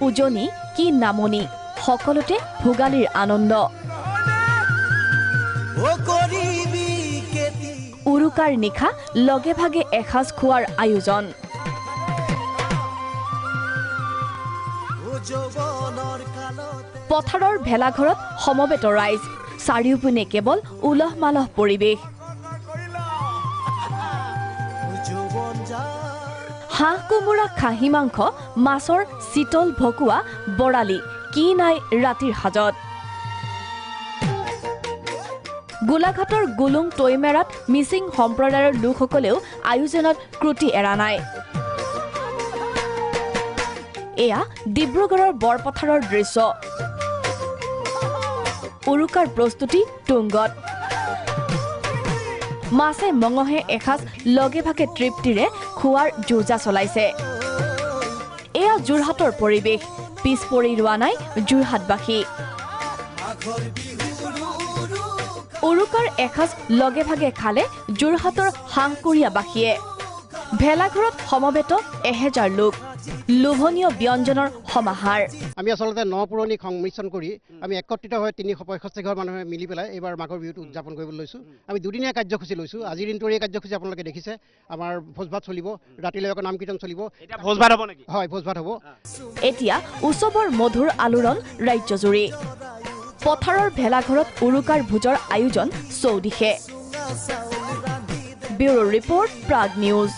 উজনি কি নামনি সকলোতে ভোগালীৰ আনন্দ উৰুকাৰ নিশা লগে ভাগে এসাজ খোৱাৰ আয়োজন পথাৰৰ ভেলাঘৰত সমবেত ৰাইজ চাৰিওপিনে কেৱল উলহ মালহ পৰিৱেশ হাঁহ কোমোৰা খাহী মাংস মাছৰ শীতল ভকুৱা বৰালি কি নাই ৰাতিৰ হাজত গোলাঘাটৰ গুলুং টৈমেৰাত মিচিং সম্প্ৰদায়ৰ লোকসকলেও আয়োজনত ক্ৰুটি এৰা নাই এয়া ডিব্ৰুগড়ৰ বৰপথাৰৰ দৃশ্য উৰুকাৰ প্ৰস্তুতি তুংগত মাছে মঙহে এসাজ লগে ভাগে তৃপ্তিৰে খোৱাৰ যোজা চলাইছে এয়া যোৰহাটৰ পৰিৱেশ পিছ পৰি ৰোৱা নাই যোৰহাটবাসী উৰুকাৰ এসাজ লগে ভাগে খালে যোৰহাটৰ হাংকুৰীয়াবাসীয়ে ভেলাঘৰত সমবেত 1000 লোক লোভনীয় ব্যঞ্জনৰ সমাহাৰ আমি আসলতে নপুৰণি সংমিশ্ৰণ কৰি আমি একত্ৰিত হৈ 365 ঘৰ মানুহে মিলি পেলাই এবাৰ মাঘৰ বিহুটো উদযাপন কৰিবলৈ লৈছো আমি দুদিনীয়া কাৰ্যসূচী লৈছো আজিৰ দিনটোৰ এই কাৰ্যসূচী আপোনালোকে দেখিছে আমাৰ ভোজভাত চলিব ৰাতিলৈ আকৌ নাম কীৰ্তন চলিব এটা ভোজভাত হ'ব নেকি হয় ভোজভাত হ'ব এতিয়া উৎসৱৰ মধুৰ আলোড়ন ৰাজ্যজুৰি পথাৰৰ ভেলাঘৰত উৰুকাৰ ভোজৰ আয়োজন চৌদিশে ব্যুৰো ৰিপৰ্ট প্ৰাগ নিউজ